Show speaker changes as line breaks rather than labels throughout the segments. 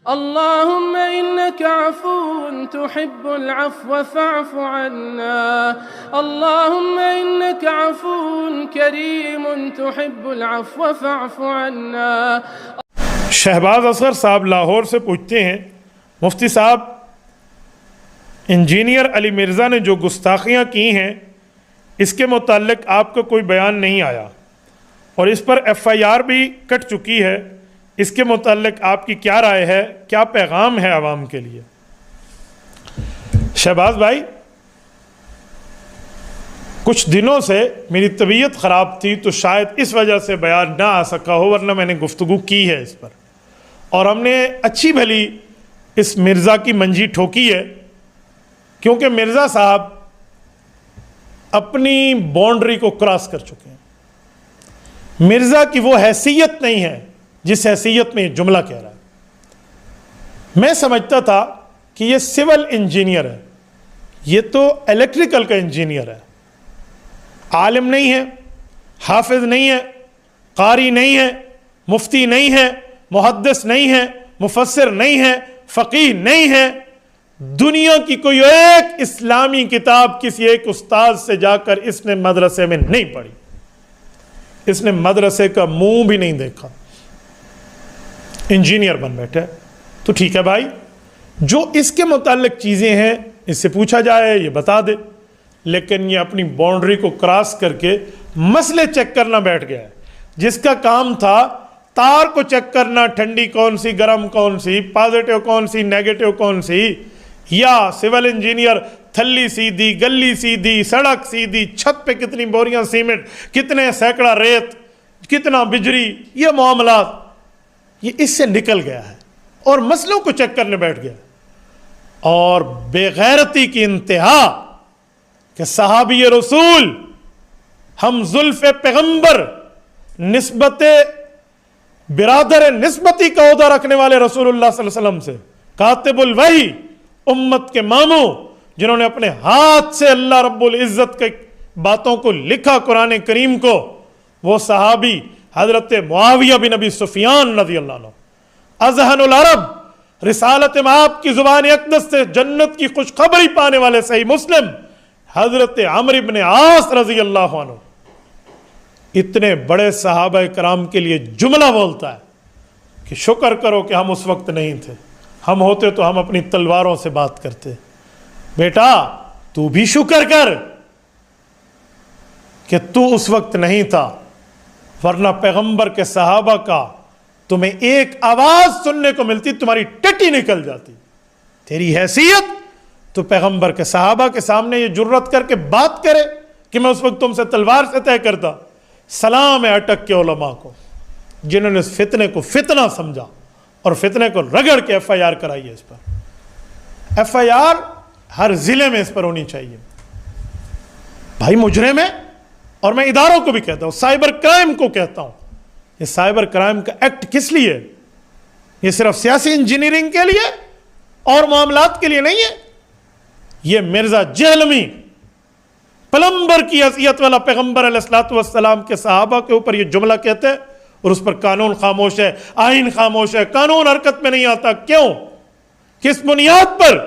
اللهم إنك عفو تحب العفو فاعف عنا اللهم إنك عفو كريم تحب العفو فاعف عنا۔
شہباز اصغر صاحب لاہور سے پوچھتے ہیں، مفتی صاحب انجینئر علی مرزا نے جو گستاخیاں کی ہیں اس کے متعلق آپ کا کوئی بیان نہیں آیا اور اس پر FIR بھی کٹ چکی ہے، اس کے متعلق آپ کی کیا رائے ہے، کیا پیغام ہے عوام کے لیے؟ شہباز بھائی، کچھ دنوں سے میری طبیعت خراب تھی تو شاید اس وجہ سے بیان نہ آ سکا ہو، ورنہ میں نے گفتگو کی ہے اس پر، اور ہم نے اچھی بھلی اس مرزا کی منجی ٹھوکی ہے، کیونکہ مرزا صاحب اپنی باؤنڈری کو کراس کر چکے ہیں۔ مرزا کی وہ حیثیت نہیں ہے جس حیثیت میں یہ جملہ کہہ رہا ہے۔ میں سمجھتا تھا کہ یہ سول انجینئر ہے، یہ تو الیکٹریکل کا انجینئر ہے، عالم نہیں ہے، حافظ نہیں ہے، قاری نہیں ہے، مفتی نہیں ہے، محدث نہیں ہے، مفسر نہیں ہے، فقیہ نہیں ہے، دنیا کی کوئی ایک اسلامی کتاب کسی ایک استاذ سے جا کر اس نے مدرسے میں نہیں پڑھی، اس نے مدرسے کا منہ بھی نہیں دیکھا، انجینئر بن بیٹھے۔ تو ٹھیک ہے بھائی، جو اس کے متعلق چیزیں ہیں اس سے پوچھا جائے، یہ بتا دے، لیکن یہ اپنی باؤنڈری کو کراس کر کے مسئلے چیک کرنا بیٹھ گیا ہے، جس کا کام تھا تار کو چیک کرنا، ٹھنڈی کون سی، گرم کون سی، پازیٹیو کون سی، نیگیٹو کون سی، یا سول انجینئر تھلی سیدھی، گلی سیدھی، سڑک سیدھی، چھت پہ کتنی بوریاں سیمنٹ، کتنے سینکڑا ریت، کتنا بجری، یہ معاملات، یہ اس سے نکل گیا ہے اور مسئلوں کو چیک کرنے بیٹھ گیا۔ اور بے غیرتی کی انتہا کہ صحابی رسول، ہم زلف پیغمبر، نسبت برادر نسبتی کا عہدہ رکھنے والے رسول اللہ صلی اللہ علیہ وسلم سے، کاتب الوحی، امت کے ماموں، جنہوں نے اپنے ہاتھ سے اللہ رب العزت کے باتوں کو لکھا قرآن کریم کو، وہ صحابی حضرت معاویہ بن ابی سفیان رضی اللہ عنہ، اذہن العرب، رسالت آپ کی زبان اقدس سے جنت کی خوشخبری پانے والے صحیح مسلم حضرت عمرو بن عاص رضی اللہ عنہ، اتنے بڑے صحابہ کرام کے لیے جملہ بولتا ہے کہ شکر کرو کہ ہم اس وقت نہیں تھے، ہم ہوتے تو ہم اپنی تلواروں سے بات کرتے۔ بیٹا تو بھی شکر کر کہ تو اس وقت نہیں تھا، ورنہ پیغمبر کے صحابہ کا تمہیں ایک آواز سننے کو ملتی، تمہاری ٹٹی نکل جاتی۔ تیری حیثیت تو پیغمبر کے صحابہ کے سامنے یہ جرت کر کے بات کرے کہ میں اس وقت تم سے تلوار سے طے کرتا۔ سلام ہے اٹک کے علماء کو جنہوں نے اس فتنے کو فتنہ سمجھا اور فتنے کو رگڑ کے FIR کرائی ہے۔ اس پر FIR ہر ضلع میں اس پر ہونی چاہیے بھائی، مجرم ہے۔ اور میں اداروں کو بھی کہتا ہوں، سائبر کرائم کو کہتا ہوں، یہ سائبر کرائم کا ایکٹ کس لیے؟ یہ صرف سیاسی انجینئرنگ کے لیے اور معاملات کے لیے نہیں ہے۔ یہ مرزا جہلمی، پلمبر کی حیثیت والا پیغمبر علیہ الصلوۃ والسلام کے صحابہ کے اوپر یہ جملہ کہتے ہیں اور اس پر قانون خاموش ہے، آئین خاموش ہے، قانون حرکت میں نہیں آتا۔ کیوں؟ کس بنیاد پر؟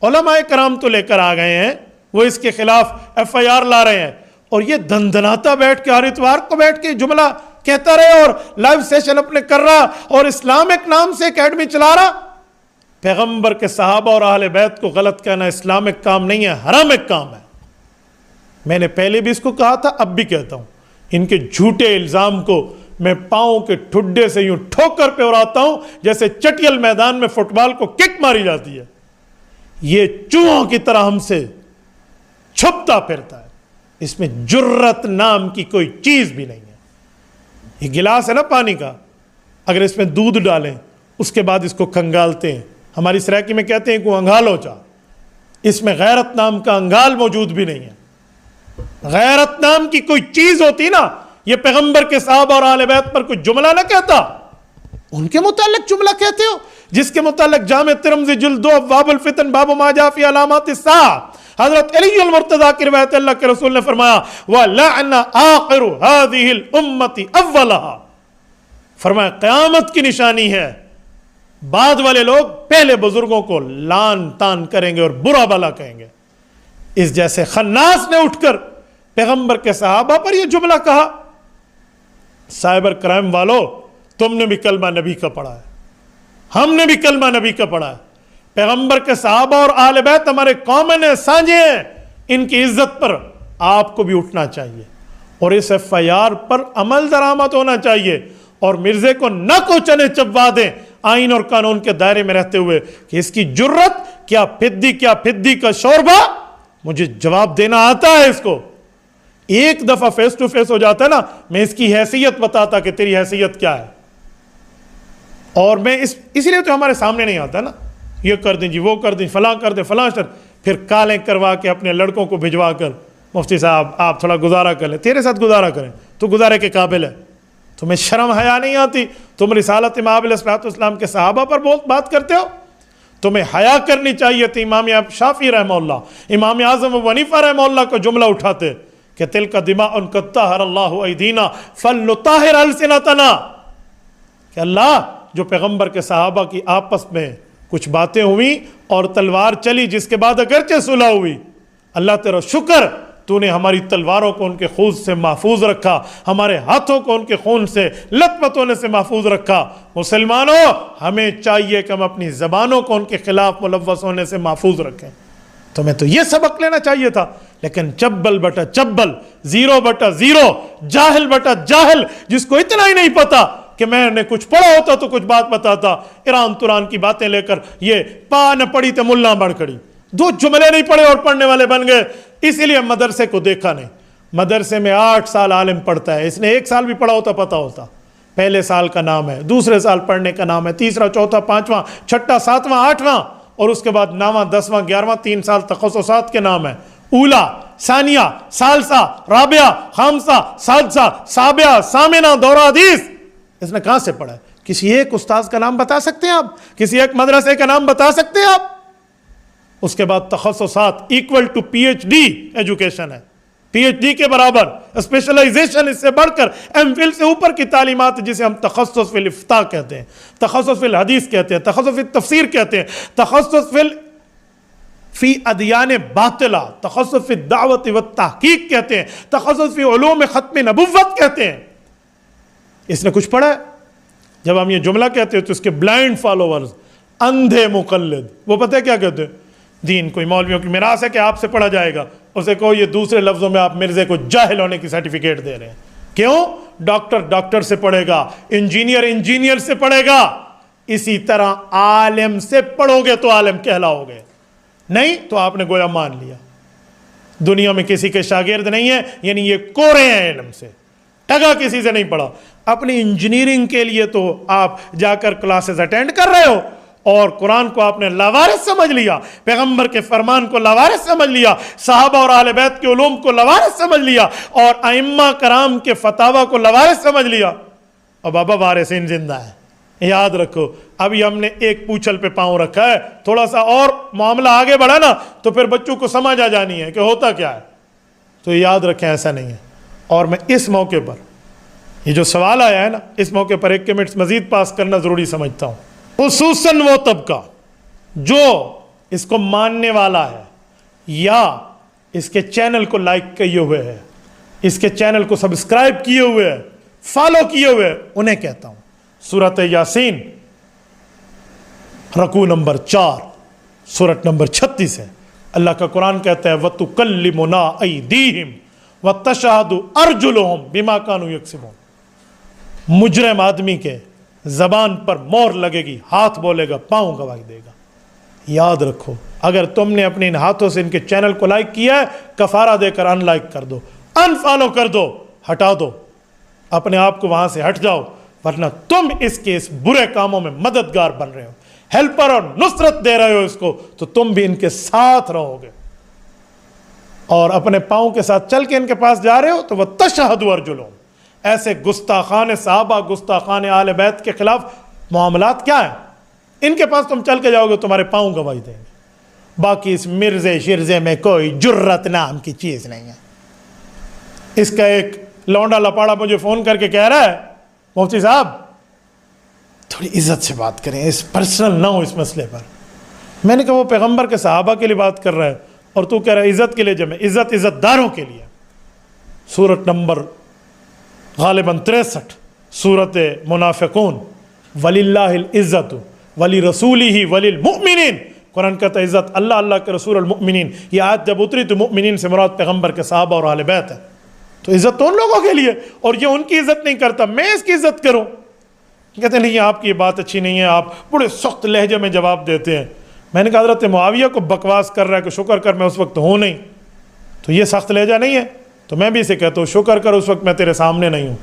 علماء کرام تو لے کر آ گئے ہیں، وہ اس کے خلاف FIR لا رہے ہیں، اور یہ دندناتا بیٹھ کے ہر اتوار کو بیٹھ کے جملہ کہتا رہے اور لائیو سیشن اپنے کر رہا اور اسلامک نام سے اکیڈمی چلا رہا۔ پیغمبر کے صحابہ اور اہل بیت کو غلط کہنا اسلامک کام نہیں ہے، حرامک کام ہے۔ میں نے پہلے بھی اس کو کہا تھا، اب بھی کہتا ہوں، ان کے جھوٹے الزام کو میں پاؤں کے ٹھڈے سے یوں ٹھوکر پہ اڑاتا ہوں جیسے چٹیل میدان میں فٹ بال کو کک ماری جاتی ہے۔ یہ چوہوں کی طرح ہم سے چھپتا پھرتا ہے، اس میں جرت نام کی کوئی چیز بھی نہیں ہے۔ یہ گلاس ہے نا پانی کا، اگر اس میں دودھ ڈالیں اس کے بعد اس کو کھنگالتے ہیں، ہماری سرائکی میں کہتے ہیں کہ انگھالو چا، اس میں غیرت نام کا انگال موجود بھی نہیں ہے۔ غیرت نام کی کوئی چیز ہوتی نا، یہ پیغمبر کے صحابہ اور اہل بیت پر کوئی جملہ نہ کہتا، ان کے متعلق جملہ کہتے ہو، جس کے متعلق جامع ترمذی جلد 2 ابواب الفتن باب ما جاء فی علامات الساعہ، حضرت علی المرتضیٰ کی روایت، اللہ کے رسول نے فرمایا وَلَعْنَ آخِرُ هَذِهِ الْأُمَّةِ أَوَّلَهَا، فرمایا قیامت کی نشانی ہے بعد والے لوگ پہلے بزرگوں کو لان تان کریں گے اور برا بھلا کہیں گے. اس جیسے خناس نے اٹھ کر پیغمبر کے صحابہ پر یہ جملہ کہا. سائبر کرائم والو، تم نے بھی کلمہ نبی کا پڑھا ہے، ہم نے بھی کلمہ نبی کا پڑھا ہے. پیغمبر کے صحابہ اور آل بیت ہمارے کامن ہیں، سانجے ہیں. ان کی عزت پر آپ کو بھی اٹھنا چاہیے اور اس ایف آئی آر پر عمل درآمد ہونا چاہیے. اور مرزے کو نہ کو چنے چبوا دیں آئین اور قانون کے دائرے میں رہتے ہوئے کہ اس کی جرت کیا پھدی کا شوربہ. مجھے جواب دینا آتا ہے اس کو. ایک دفعہ فیس ٹو فیس ہو جاتا ہے نا، میں اس کی حیثیت بتاتا کہ تیری حیثیت کیا ہے. اور میں اسی لیے تو ہمارے سامنے نہیں آتا نا، یہ کر دیں جی، وہ کر دیں، فلاں کر دیں، فلاں شر. پھر کالیں کروا کے اپنے لڑکوں کو بھجوا کر، مفتی صاحب آپ تھوڑا گزارا کر لیں. تیرے ساتھ گزارا کریں تو گزارے کے قابل ہے. تمہیں شرم حیا نہیں آتی؟ تم رسالت امام علیہ السلام کے صحابہ پر بات کرتے ہو. تمہیں حیا کرنی چاہیے تھی. امام شافعی رحمہ اللہ، امام اعظم ابو حنیفہ رحمہ اللہ کا جملہ اٹھاتے کہ تلک دماء قد طہر اللہ ایدینا فلنطہر السنتنا، کہ اللہ جو پیغمبر کے صحابہ کی آپس میں کچھ باتیں ہوئی اور تلوار چلی، جس کے بعد اگرچہ صلح ہوئی، اللہ تیرا شکر تو نے ہماری تلواروں کو ان کے خون سے محفوظ رکھا، ہمارے ہاتھوں کو ان کے خون سے لت پت ہونے سے محفوظ رکھا. مسلمانوں، ہمیں چاہیے کہ ہم اپنی زبانوں کو ان کے خلاف ملوث ہونے سے محفوظ رکھیں. تمہیں تو یہ سبق لینا چاہیے تھا. لیکن چبل بٹا چبل، 0/0، جاہل بٹا جاہل، جس کو اتنا ہی نہیں پتا کہ میں نے کچھ پڑھا ہوتا تو کچھ بات بتاتا. ایران توران کی باتیں لے کر یہ پا نہ پڑی تو ملا بڑھ کھڑی، 2 جملے نہیں پڑھے اور پڑھنے والے بن گئے. اسی لیے مدرسے کو دیکھا نہیں. مدرسے میں 8 سال عالم پڑھتا ہے، اس نے 1 سال بھی پڑھا ہوتا پتا ہوتا. پہلے سال کا نام ہے، دوسرے سال پڑھنے کا نام ہے، تیسرا، چوتھا، پانچواں، چھٹا، ساتواں، آٹھواں، اور اس کے بعد 9واں، 10واں، 11واں، 3 سال تخصصات کے نام ہے. اولا، ثانیہ، ثالثہ، رابعہ، خامسہ، سادسہ، سابعہ، ثامنہ، دورہ حدیث. اس نے کہاں سے پڑھا ہے؟ کسی ایک استاذ کا نام بتا سکتے ہیں آپ؟ کسی ایک مدرسے کا نام بتا سکتے ہیں آپ؟ اس کے بعد تخصصات equal to P H D education ہے، پی ایچ ڈی کے برابر اسپیشلائزیشن، اس سے بڑھ کر ایم فل سے اوپر کی تعلیمات، جسے ہم تخصص فی الافتاء کہتے ہیں، تخصص فی الحدیث کہتے ہیں، تخصص فی التفسیر کہتے ہیں، تخصص فی ادیان باطلہ، تخصص فی الدعوت والتحقیق کہتے ہیں، تخصص فی علوم ختم نبوت کہتے ہیں. اس نے کچھ پڑھا ہے؟ جب ہم یہ جملہ کہتے ہیں تو اس کے بلائنڈ فالوورز، اندھے مقلد، وہ پتہ ہے کیا کہتے ہیں؟ دین کوئی مولویوں کی میراث ہے کہ آپ سے پڑھا جائے گا. اسے کہو یہ دوسرے لفظوں میں آپ مرزے کو جاہل ہونے کی سرٹیفکیٹ دے رہے ہیں. کیوں؟ ڈاکٹر سے پڑھے گا، انجینئر سے پڑھے گا. اسی طرح عالم سے پڑھو گے تو عالم کہلاؤ گے، نہیں تو آپ نے گویا مان لیا دنیا میں کسی کے شاگرد نہیں ہے، یعنی یہ کورے ہیں علم سے، ٹگا کسی سے نہیں پڑھا. اپنی انجینئرنگ کے لیے تو آپ جا کر کلاسز اٹینڈ کر رہے ہو، اور قرآن کو آپ نے لاوارث سمجھ لیا، پیغمبر کے فرمان کو لاوارث سمجھ لیا، صحابہ اور اہل بیت کے علوم کو لاوارث سمجھ لیا، اور ائمہ کرام کے فتاوی کو لاوارث سمجھ لیا. اور بابا وارثین زندہ ہے، یاد رکھو. ابھی ہم نے ایک پوچھل پہ پاؤں رکھا ہے، تھوڑا سا اور معاملہ آگے بڑھا نا تو پھر بچوں کو سمجھ آ جانی ہے کہ ہوتا کیا ہے. تو یاد رکھیں ایسا نہیں ہے. اور میں اس موقع پر یہ جو سوال آیا ہے نا، اس موقع پر 1 منٹ مزید پاس کرنا ضروری سمجھتا ہوں. خصوصاً وہ طبقہ جو اس کو ماننے والا ہے یا اس کے چینل کو لائک کیے ہوئے ہے، اس کے چینل کو سبسکرائب کیے ہوئے ہے، فالو کیے ہوئے، انہیں کہتا ہوں سورۃ یاسین رکوع نمبر 4 سورۃ نمبر 36 ہے. اللہ کا قرآن کہتا ہے وَتُكَلِّمُنَا أَيْدِيهِمْ وَتَشْهَدُ أَرْجُلُهُمْ بِمَا كَانُوا يَكْسِبُونَ. مجرم آدمی کے زبان پر مور لگے گی، ہاتھ بولے گا، پاؤں گواہی دے گا. یاد رکھو، اگر تم نے اپنے ان ہاتھوں سے ان کے چینل کو لائک کیا ہے، کفارہ دے کر ان لائک کر دو، ان فالو کر دو، ہٹا دو، اپنے آپ کو وہاں سے ہٹ جاؤ، ورنہ تم اس کے اس برے کاموں میں مددگار بن رہے ہو، ہیلپر اور نصرت دے رہے ہو اس کو، تو تم بھی ان کے ساتھ رہو گے. اور اپنے پاؤں کے ساتھ چل کے ان کے پاس جا رہے ہو تو وہ تشہدوا ارجلہم. ایسے گستاخان صحابہ، گستاخان اہل بیت کے خلاف معاملات کیا ہیں؟ ان کے پاس تم چل کے جاؤ گے، تمہارے پاؤں گواہی دیں گے. باقی اس مرزے شرزے میں کوئی جرت نام کی چیز نہیں ہے. اس کا ایک لونڈا لپاڑا مجھے فون کر کے کہہ رہا ہے مفتی صاحب تھوڑی عزت سے بات کریں, اس پرسنل نہ ہو اس مسئلے پر. میں نے کہا وہ پیغمبر کے صحابہ کے لیے بات کر رہا ہے اور تو کہہ رہا ہے عزت کے لیے جمع. عزت داروں کے لیے. سورت نمبر غالباً 63 سورت منافقون. وَلِلَّهِ الْعِزَّةُ وَلِرَسُولِهِ وَلِلْمُؤْمِنِينَ. قرآن کہتا ہے عزت اللہ کے رسول المؤمنین. یہ آیت جب اتری تو مؤمنین سے مراد پیغمبر کے صحابہ اور اہل بیت ہے. تو عزت تو ان لوگوں کے لیے, اور یہ ان کی عزت نہیں کرتا, میں اس کی عزت کروں. کہتے ہیں نہیں آپ کی یہ بات اچھی نہیں ہے, آپ بڑے سخت لہجے میں جواب دیتے ہیں. میں نے کہا حضرت معاویہ کو بکواس کر رہا ہے کہ شکر کر میں اس وقت ہوں نہیں, تو یہ سخت لہجہ نہیں ہے. تو میں بھی اسے کہتا ہوں شکر کر اس وقت میں تیرے سامنے نہیں ہوں,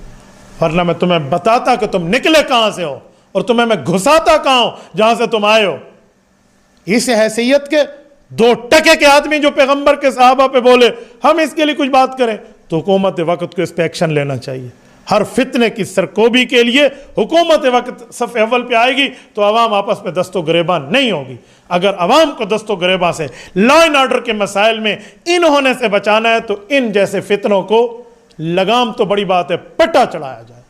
ورنہ میں تمہیں بتاتا کہ تم نکلے کہاں سے ہو اور تمہیں میں گھساتا کہاں ہوں جہاں سے تم آئے ہو. اس حیثیت کے 2 ٹکے کے آدمی جو پیغمبر کے صحابہ پہ بولے ہم اس کے لیے کچھ بات کریں, تو حکومت وقت کو اس پہ ایکشن لینا چاہیے. ہر فتنے کی سرکوبی کے لیے حکومت وقت صف اول پہ آئے گی تو عوام آپس میں دست و گریباں نہیں ہوگی. اگر عوام کو دست و گریباں سے لا اینڈ آرڈر کے مسائل میں ان ہونے سے بچانا ہے تو ان جیسے فتنوں کو لگام تو بڑی بات ہے پٹا چڑھایا جائے.